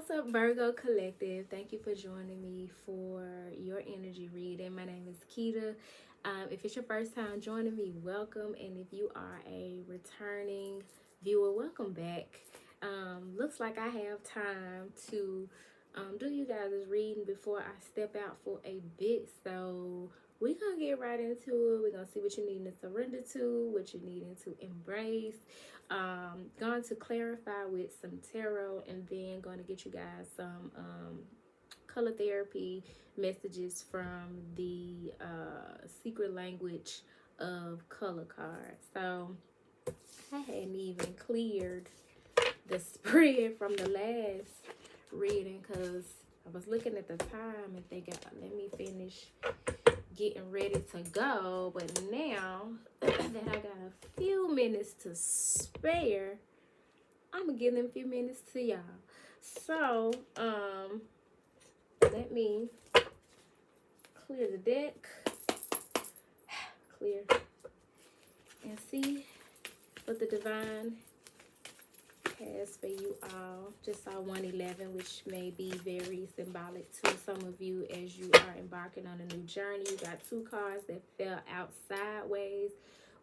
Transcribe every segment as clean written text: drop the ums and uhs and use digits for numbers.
What's up, Virgo Collective? Thank you for joining me for your energy reading. My name is Keita. If it's your first time joining me, welcome. And if you are a returning viewer, welcome back. Looks like I have time to do you guys' reading before I step out for a bit. So we're going to get right into it. We're going to see what you need to surrender to, what you need to embrace. Going to clarify with some tarot, and then going to get you guys some color therapy messages from the secret language of color cards. So I hadn't even cleared the spread from the last reading because I was looking at the time and thinking, let me finish getting ready to go. But now that I got a few minutes to spare, I'm gonna give them a few minutes to y'all. So let me clear the deck, clear, and see what the divine has for you all. Just saw 111, which may be very symbolic to some of you as you are embarking on a new journey. You got two cards that fell out sideways,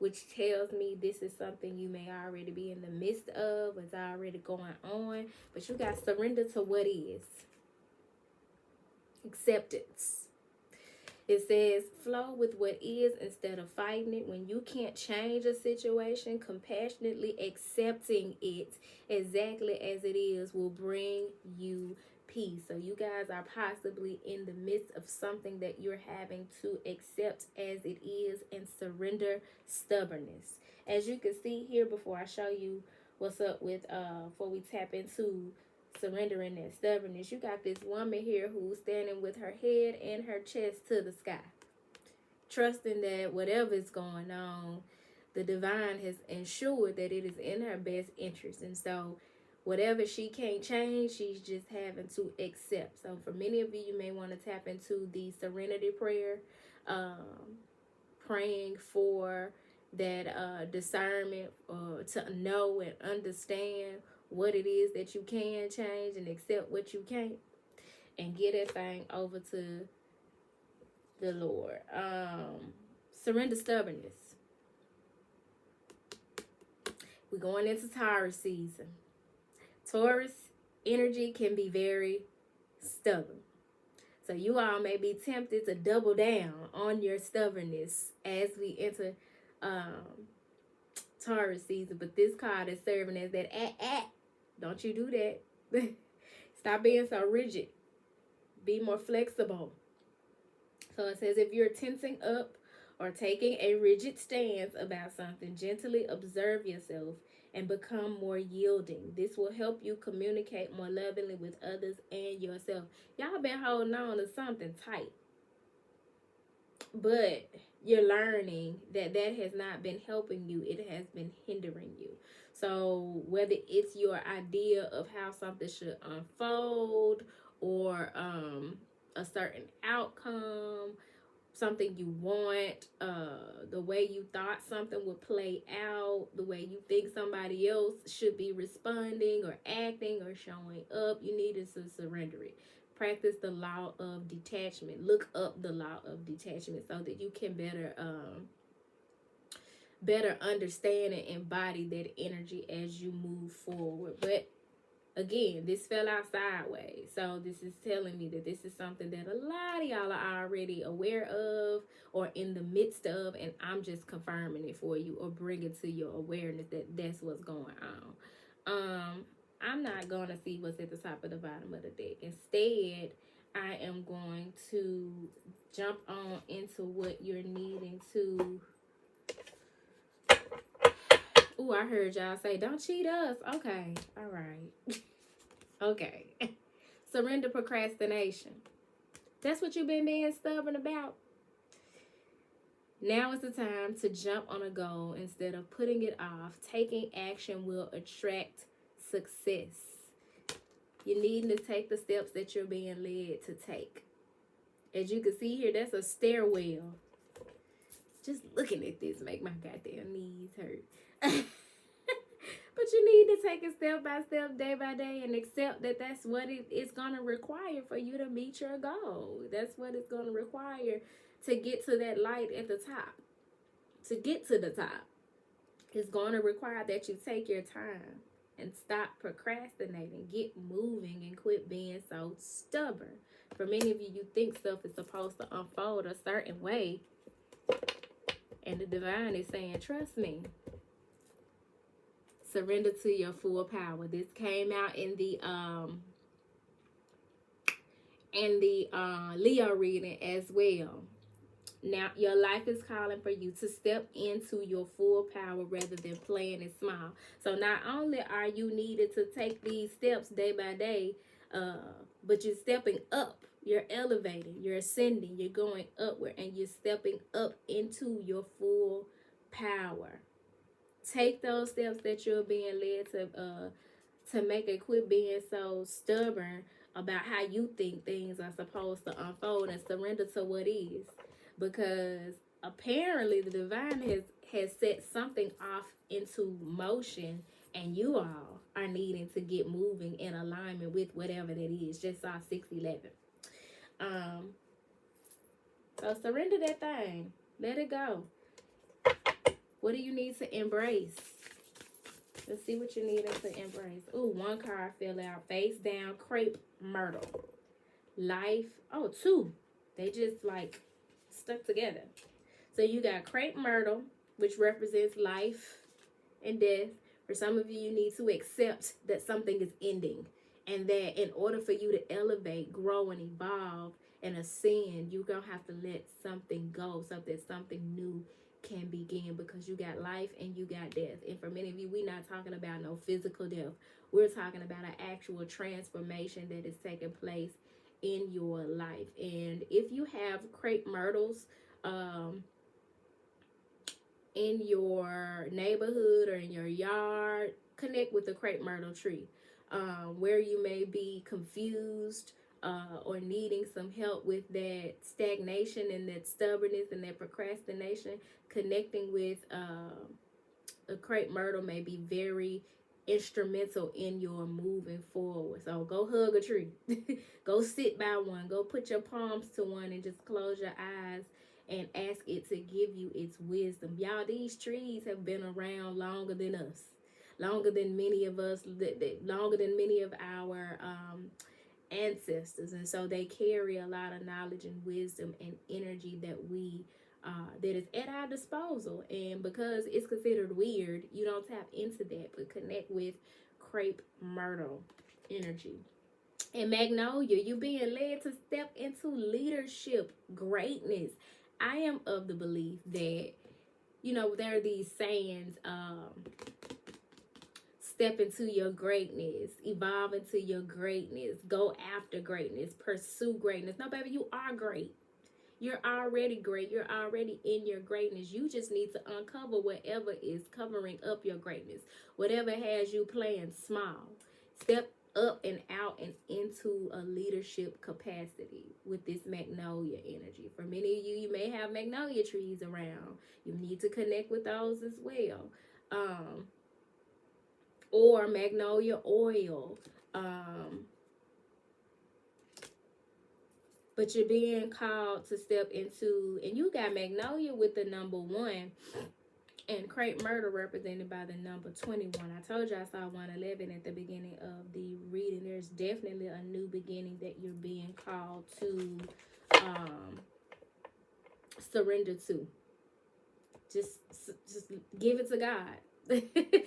which tells me this is something you may already be in the midst of, it's already going on, but you got surrender to what is. Acceptance. It says flow with what is instead of fighting it. When you can't change a situation, compassionately accepting it exactly as it is will bring you peace. So you guys are possibly in the midst of something that you're having to accept as it is and surrender stubbornness. As you can see here, before I show you what's up with before we tap into surrendering that stubbornness, you got this woman here who's standing with her head and her chest to the sky, trusting that whatever is going on, the divine has ensured that it is in her best interest. And so whatever she can't change, she's just having to accept. So for many of you, you may want to tap into the serenity prayer, praying for that discernment to know and understand what it is that you can change and accept what you can't, and get that thing over to the Lord. Surrender stubbornness. We're going into Taurus season. Taurus energy can be very stubborn. So you all may be tempted to double down on your stubbornness as we enter Taurus season. But this card is serving as that don't you do that. Stop being so rigid. Be more flexible. So it says if you're tensing up or taking a rigid stance about something, gently observe yourself and become more yielding. This will help you communicate more lovingly with others and yourself. Y'all been holding on to something tight, but you're learning that that has not been helping you. It has been hindering you. So whether it's your idea of how something should unfold, or a certain outcome, something you want, the way you thought something would play out, the way you think somebody else should be responding or acting or showing up, you needed to surrender it. Practice the law of detachment. Look up the law of detachment so that you can better understand and embody that energy as you move forward. But again, this fell out sideways. So this is telling me that this is something that a lot of y'all are already aware of or in the midst of, and I'm just confirming it for you or bringing to your awareness that that's what's going on. I'm not going to see what's at the top of the bottom of the deck. Instead, I am going to jump on into what you're needing to... Ooh, I heard y'all say, don't cheat us. Okay, all right. Okay. Surrender procrastination. That's what you've been being stubborn about. Now is the time to jump on a goal instead of putting it off. Taking action will attract success. You're needing to take the steps that you're being led to take. As you can see here, that's a stairwell. Just looking at this make my goddamn knees hurt. But you need to take it step by step, day by day, and accept that that's what it's going to require for you to meet your goal. That's what it's going to require to get to that light at the top. To get to the top, it's going to require that you take your time and stop procrastinating, get moving, and quit being so stubborn. For many of you, you think stuff is supposed to unfold a certain way, and the divine is saying, trust me. Surrender to your full power. This came out in the Leo reading as well. Now, your life is calling for you to step into your full power rather than playing it small. So not only are you needed to take these steps day by day, but you're stepping up. You're elevating. You're ascending. You're going upward. And you're stepping up into your full power. Take those steps that you're being led to make it, quit being so stubborn about how you think things are supposed to unfold, and surrender to what is. Because apparently the divine has set something off into motion, and you all are needing to get moving in alignment with whatever that is. Just saw 611. So surrender that thing. Let it go. What do you need to embrace? Let's see what you need to embrace. Ooh, one card fell out. Face down, crepe myrtle. Life. Oh, two. They just like stuck together. So you got crepe myrtle, which represents life and death. For some of you, you need to accept that something is ending, and that in order for you to elevate, grow, and evolve and ascend, you're gonna have to let something go so that something new can begin, because you got life and you got death. And for many of you, we're not talking about no physical death. We're talking about an actual transformation that is taking place in your life. And if you have crepe myrtles in your neighborhood or in your yard, connect with the crepe myrtle tree. Where you may be confused or needing some help with that stagnation and that stubbornness and that procrastination, connecting with a crepe myrtle may be very instrumental in your moving forward. So go hug a tree. Go sit by one. Go put your palms to one and just close your eyes and ask it to give you its wisdom. Y'all, these trees have been around longer than us. Longer than many of us, longer than many of our ancestors. And so they carry a lot of knowledge and wisdom and energy that that is at our disposal. And because it's considered weird, you don't tap into that, but connect with crepe myrtle energy. And magnolia, you're being led to step into leadership, greatness. I am of the belief that, there are these sayings, step into your greatness, evolve into your greatness, go after greatness, pursue greatness. No, baby, you are great. You're already great. You're already in your greatness. You just need to uncover whatever is covering up your greatness, whatever has you playing small. Step up and out and into a leadership capacity with this magnolia energy. For many of you, you may have magnolia trees around. You need to connect with those as well. Or magnolia oil. But you're being called to step into, and you got magnolia with the number 1, and crepe myrtle represented by the number 21. I told you I saw 111 at the beginning of the reading. There's definitely a new beginning that you're being called to surrender to. Just give it to God.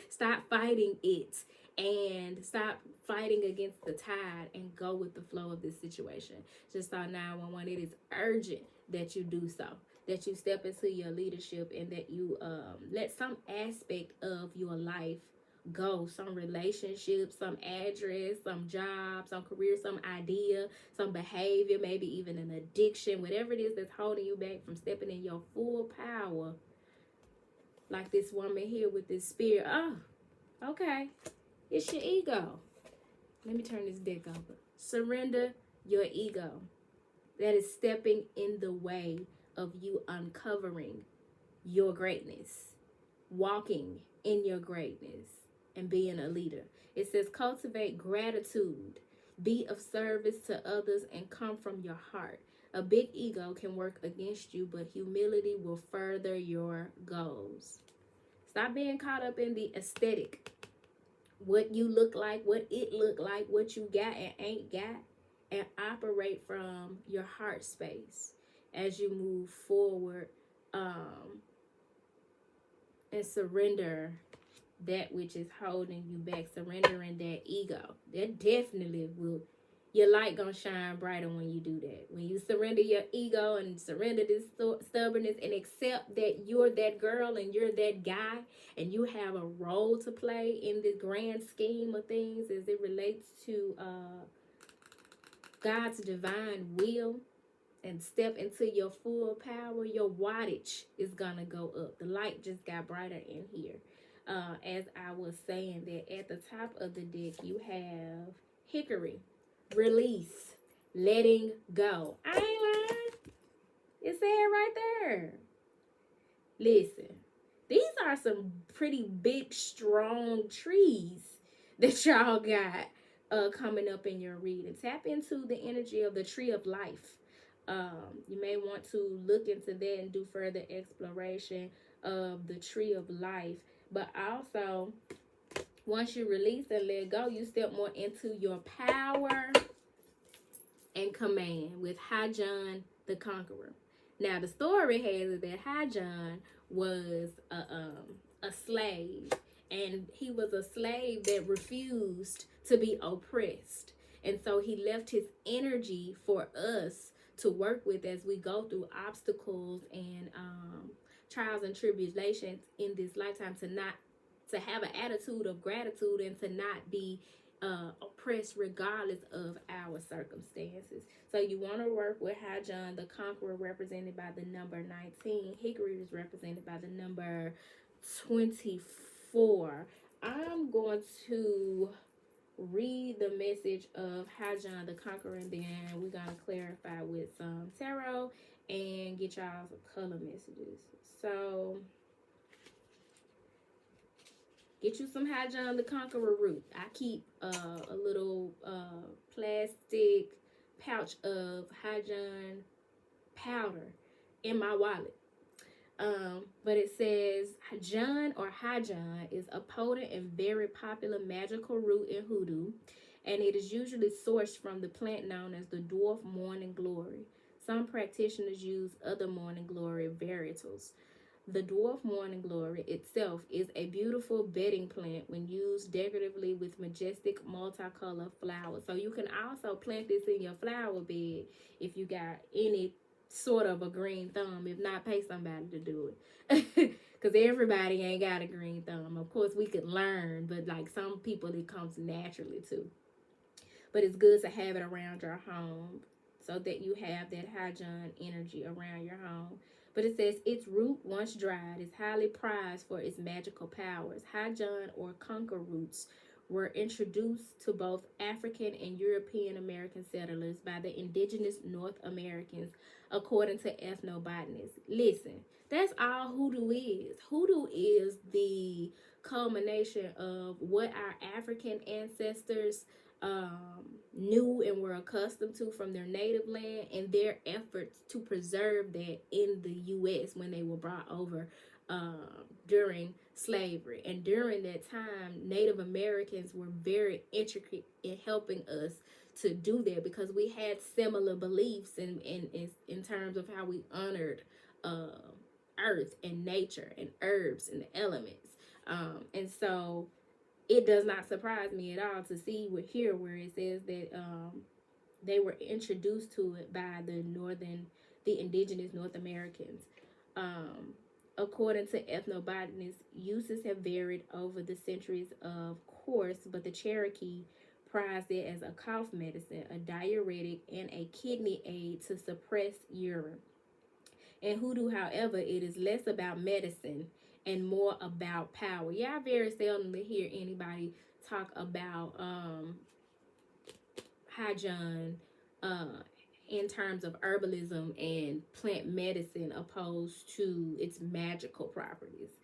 Stop fighting it, and stop fighting against the tide, and go with the flow of this situation. Just saw 911. It is urgent that you do so, that you step into your leadership, and that you let some aspect of your life go. Some relationship, some address, some job, some career, some idea, some behavior, maybe even an addiction, whatever it is that's holding you back from stepping in your full power. Like this woman here with this spear. Oh, okay. It's your ego. Let me turn this deck over. Surrender your ego. That is stepping in the way of you uncovering your greatness. Walking in your greatness. and being a leader. It says cultivate gratitude, be of service to others, and come from your heart. A big ego can work against you, but humility will further your goals. Stop being caught up in the aesthetic, what you look like, what it look like, what you got and ain't got, and operate from your heart space as you move forward, and surrender that which is holding you back, surrendering that ego. That definitely will, your light gonna shine brighter when you do that. When you surrender your ego and surrender this stubbornness and accept that you're that girl and you're that guy and you have a role to play in the grand scheme of things as it relates to God's divine will, and step into your full power, your wattage is gonna go up. The light just got brighter in here. As I was saying, that at the top of the deck you have Hickory, release, letting go. I ain't lying. It said right there. Listen, these are some pretty big, strong trees that y'all got coming up in your reading. Tap into the energy of the tree of life. You may want to look into that and do further exploration of the tree of life. But also, once you release and let go, you step more into your power and command with Hajan the Conqueror. Now, the story has it that Hajan was a slave, and he was a slave that refused to be oppressed. And so he left his energy for us to work with as we go through obstacles and trials and tribulations in this lifetime, to have an attitude of gratitude and to not be oppressed regardless of our circumstances. So you want to work with Hajan the Conqueror, represented by the number 19. Hickory is represented by the number 24. I'm going to read the message of Hajan the Conqueror, and then we're going to clarify with some tarot and get y'all some color messages. So get you some Hajan the Conqueror root. I keep a little plastic pouch of Hajan powder in my wallet. But it says Hajan or Hajan is a potent and very popular magical root in hoodoo, and it is usually sourced from the plant known as the dwarf morning glory. Some practitioners use other morning glory varietals. The dwarf morning glory itself is a beautiful bedding plant when used decoratively with majestic multicolor flowers. So you can also plant this in your flower bed if you got any sort of a green thumb. If not, pay somebody to do it. Because everybody ain't got a green thumb. Of course, we could learn, but like some people, it comes naturally too. But it's good to have it around your home so that you have that Hajan energy around your home. But it says its root, once dried, is highly prized for its magical powers. Hajan or conker roots were introduced to both African and European American settlers by the indigenous North Americans, according to ethnobotanists. Listen, that's all hoodoo is. Hoodoo is the culmination of what our African ancestors knew and were accustomed to from their native land, and their efforts to preserve that in the U.S. when they were brought over during slavery. And during that time, Native Americans were very intricate in helping us to do that, because we had similar beliefs in terms of how we honored earth and nature and herbs and the elements. And so it does not surprise me at all to see where it says that they were introduced to it by the indigenous North Americans. According to ethnobotanists, uses have varied over the centuries, of course, but the Cherokee prized it as a cough medicine, a diuretic, and a kidney aid to suppress urine. In hoodoo, however, it is less about medicine and more about power. Yeah, I very seldom hear anybody talk about Hajan in terms of herbalism and plant medicine opposed to its magical properties.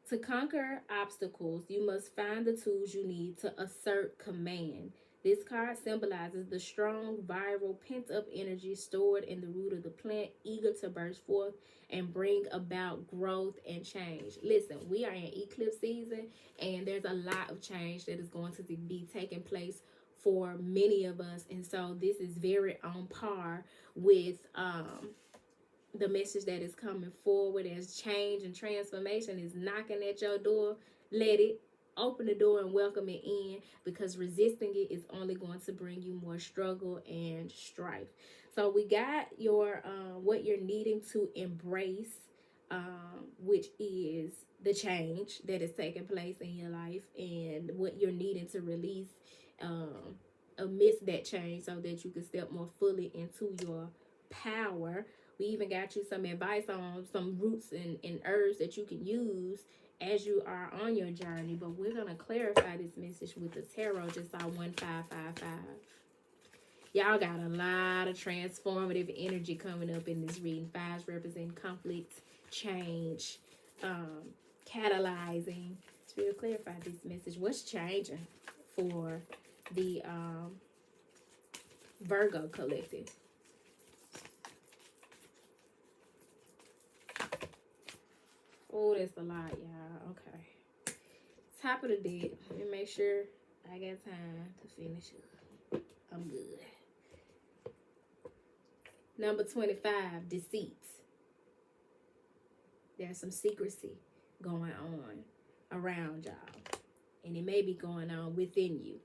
To conquer obstacles, you must find the tools you need to assert command. This card symbolizes the strong, viral, pent up energy stored in the root of the plant, eager to burst forth and bring about growth and change. Listen, we are in eclipse season, and there's a lot of change that is going to be taking place for many of us. And so, this is very on par with the message that is coming forward as change and transformation is knocking at your door. Let it open the door and welcome it in, because resisting it is only going to bring you more struggle and strife. So we got your what you're needing to embrace, which is the change that is taking place in your life, and what you're needing to release amidst that change, so that you can step more fully into your power. We even got you some advice on some roots and herbs that you can use as you are on your journey. But we're going to clarify this message with the tarot. Just saw 1555. Y'all got a lot of transformative energy coming up in this reading. Fives represent conflict, change, catalyzing. To clarify this message, what's changing for the Virgo collective? Oh, that's a lot, y'all. Okay. Top of the deck. Let me make sure I got time to finish up. I'm good. Number 25, deceit. There's some secrecy going on around y'all. And it may be going on within you.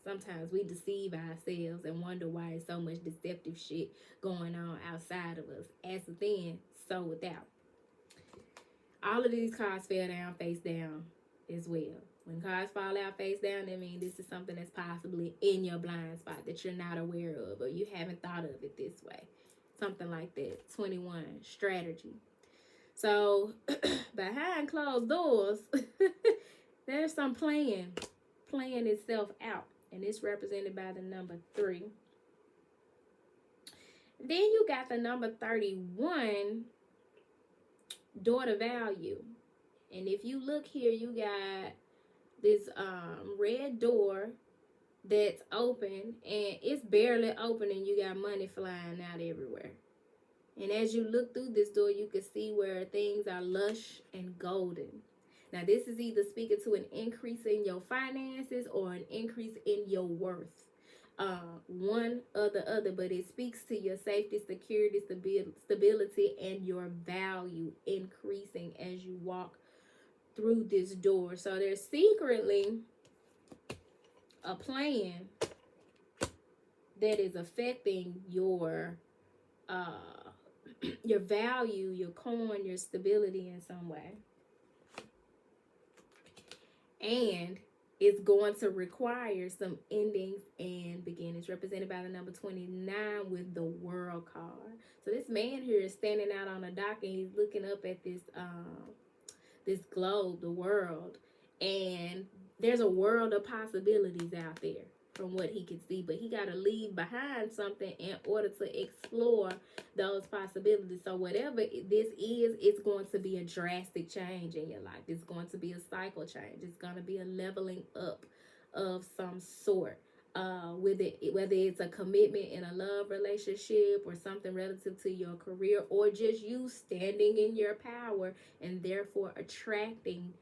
Sometimes we deceive ourselves and wonder why there's so much deceptive shit going on outside of us. As within, so without. All of these cards fell down face down as well. When cards fall out face down, that means this is something that's possibly in your blind spot that you're not aware of, or you haven't thought of it this way. Something like that. 21, strategy. So, behind closed doors, there's some playing itself out. And it's represented by the number 3. Then you got the number 31, daughter value. And if you look here, you got this red door that's open, and it's barely open, and you got money flying out everywhere. And as you look through this door, you can see where things are lush and golden. Now, this is either speaking to an increase in your finances or an increase in your worth. One or the other, but it speaks to your safety, security, stability, and your value increasing as you walk through this door. So there's secretly a plan that is affecting your value, your coin, your stability in some way. And it's going to require some endings and beginnings, represented by the number 29 with the World card. So this man here is standing out on a dock, and he's looking up at this this globe, the world, and there's a world of possibilities out there from what he can see, but he got to leave behind something in order to explore those possibilities. So whatever this is, it's going to be a drastic change in your life. It's going to be a cycle change. It's going to be a leveling up of some sort. Whether it's a commitment in a love relationship or something relative to your career, or just you standing in your power and therefore attracting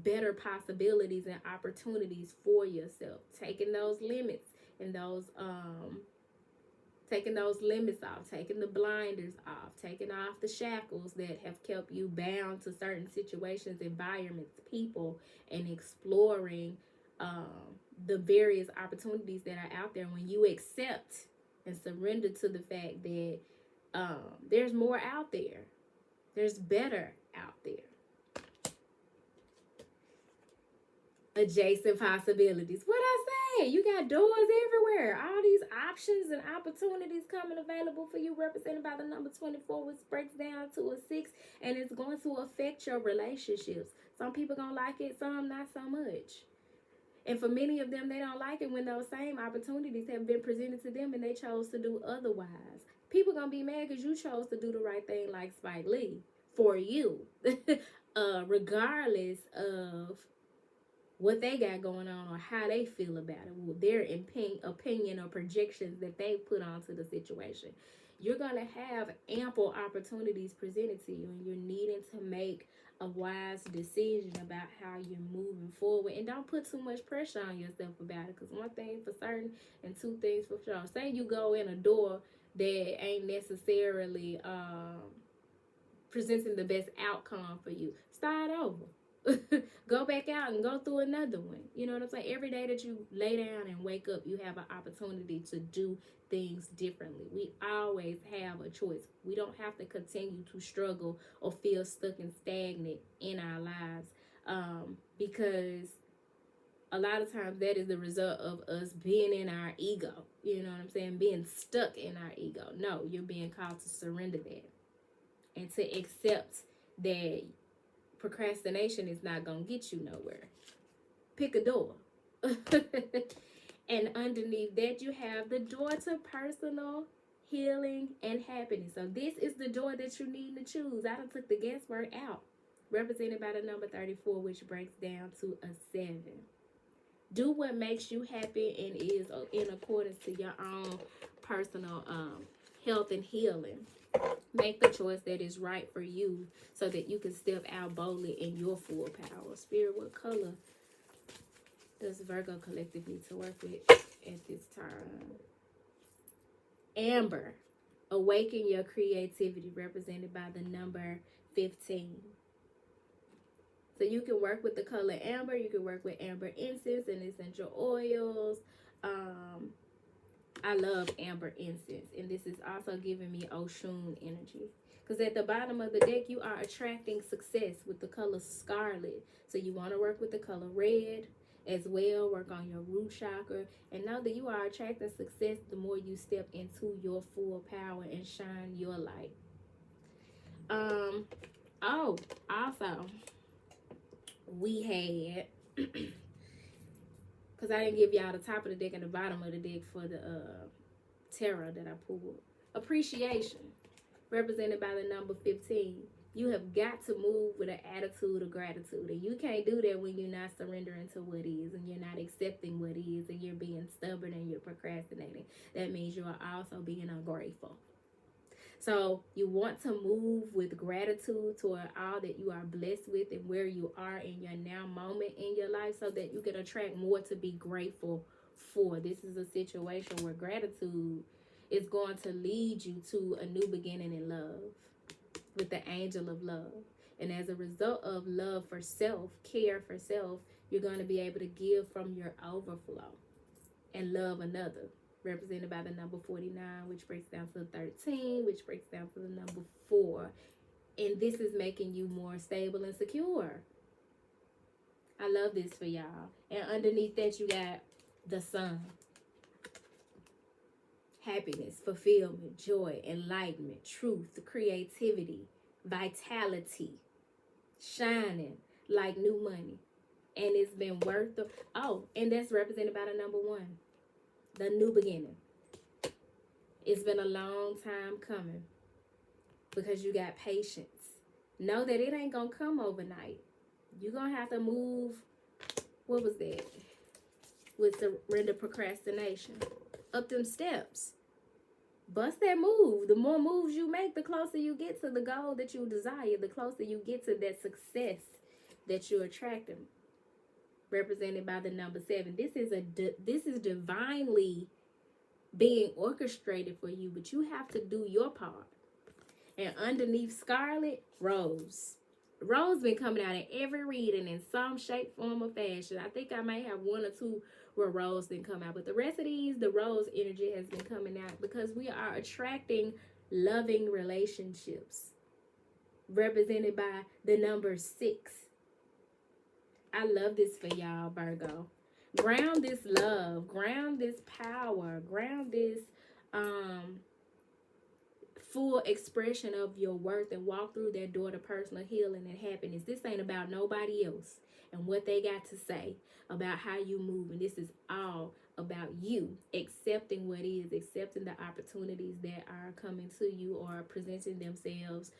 better possibilities and opportunities for yourself, taking those limits and those taking those limits off, taking the blinders off, taking off the shackles that have kept you bound to certain situations, environments, people, and exploring the various opportunities that are out there. When you accept and surrender to the fact that there's more out there, there's better out there. Adjacent possibilities. What I say? You got doors everywhere. All these options and opportunities coming available for you, represented by the number 24, which breaks down to a 6, and it's going to affect your relationships. Some people gonna like it, some not so much. And for many of them, they don't like it when those same opportunities have been presented to them and they chose to do otherwise. People gonna be mad because you chose to do the right thing, like Spike Lee, for you. regardless of what they got going on or how they feel about it, their opinion or projections that they put onto the situation. You're going to have ample opportunities presented to you, and you're needing to make a wise decision about how you're moving forward. And don't put too much pressure on yourself about it, because one thing for certain and two things for sure. Say you go in a door that ain't necessarily presenting the best outcome for you. Start over. Go back out and go through another one. You know what I'm saying? Every day that you lay down and wake up, you have an opportunity to do things differently. We always have a choice. We don't have to continue to struggle or feel stuck and stagnant in our lives, because a lot of times that is the result of us being in our ego. You know what I'm saying? Being stuck in our ego. No, you're being called to surrender that and to accept that procrastination is not going to get you nowhere. Pick a door. And underneath that, you have the door to personal healing and happiness. So this is the door that you need to choose. I done took the guesswork out, represented by the number 34, which breaks down to a 7. Do what makes you happy and is in accordance to your own personal health and healing. Make the choice that is right for you so that you can step out boldly in your full power. Spirit, what color does Virgo Collective need to work with at this time? Amber. Awaken your creativity, represented by the number 15. So you can work with the color amber. You can work with amber incense and essential oils. I love amber incense, and this is also giving me Oshun energy. Because at the bottom of the deck, you are attracting success with the color scarlet. So you want to work with the color red as well. Work on your root chakra, and know that you are attracting success the more you step into your full power and shine your light. Oh, also, we had because I didn't give y'all the top of the deck and the bottom of the deck for the tarot that I pulled. Appreciation, represented by the number 15. You have got to move with an attitude of gratitude. And you can't do that when you're not surrendering to what is, and you're not accepting what is, and you're being stubborn and you're procrastinating. That means you are also being ungrateful. So you want to move with gratitude toward all that you are blessed with and where you are in your now moment in your life, so that you can attract more to be grateful for. This is a situation where gratitude is going to lead you to a new beginning in love with the angel of love. And as a result of love for self, care for self, you're going to be able to give from your overflow and love another, represented by the number 49, which breaks down to 13, which breaks down to the number 4. And this is making you more stable and secure. I love this for y'all. And underneath that, you got the sun. Happiness, fulfillment, joy, enlightenment, truth, creativity, vitality, shining like new money. And it's been worth the... Oh, and that's represented by the number 1. The new beginning. It's been a long time coming because you got patience. Know that it ain't gonna come overnight. You're gonna have to move. What was that? With surrender procrastination. Up them steps. Bust that move. The more moves you make, the closer you get to the goal that you desire. The closer you get to that success that you're attracting. Represented by the number 7. This is divinely being orchestrated for you, but you have to do your part. And underneath Scarlet, Rose. Rose been coming out in every reading in some shape, form, or fashion. I think I may have 1 or 2 where Rose didn't come out, but the rest of these, the Rose energy has been coming out because we are attracting loving relationships. Represented by the number 6. I love this for y'all, Virgo. Ground this love, ground this power, ground this full expression of your worth and walk through that door to personal healing and happiness. This ain't about nobody else and what they got to say about how you move. And this is all about you accepting what is, accepting the opportunities that are coming to you or presenting themselves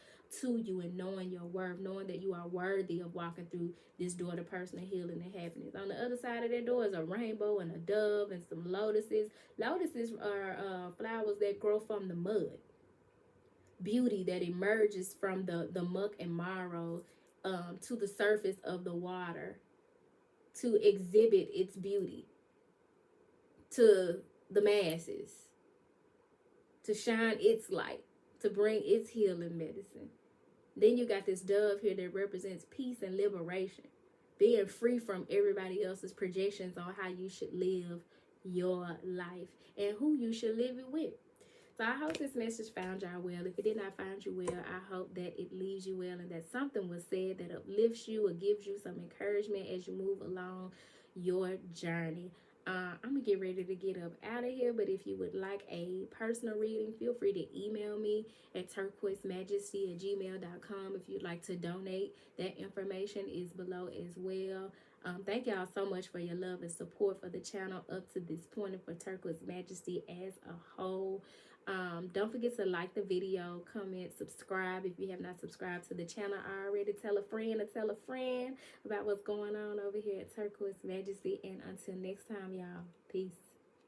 to you, and knowing your worth, knowing that you are worthy of walking through this door to personal healing and happiness. On the other side of that door is a rainbow and a dove and some lotuses. Lotuses are flowers that grow from the mud. Beauty that emerges from the muck and marrow to the surface of the water to exhibit its beauty to the masses, to shine its light, to bring its healing medicine. Then you got this dove here that represents peace and liberation, being free from everybody else's projections on how you should live your life and who you should live it with. So I hope this message found y'all well. If it did not find you well, I hope that it leaves you well and that something was said that uplifts you or gives you some encouragement as you move along your journey. I'm going to get ready to get up out of here, but if you would like a personal reading, feel free to email me at turquoisemajesty@gmail.com. If you'd like to donate, that information is below as well. Thank y'all so much for your love and support for the channel up to this point and for Turquoise Majesty as a whole. Don't forget to like the video, comment, subscribe if you have not subscribed to the channel already. Tell a friend about what's going on over here at Turquoise Majesty. And until next time, y'all, peace.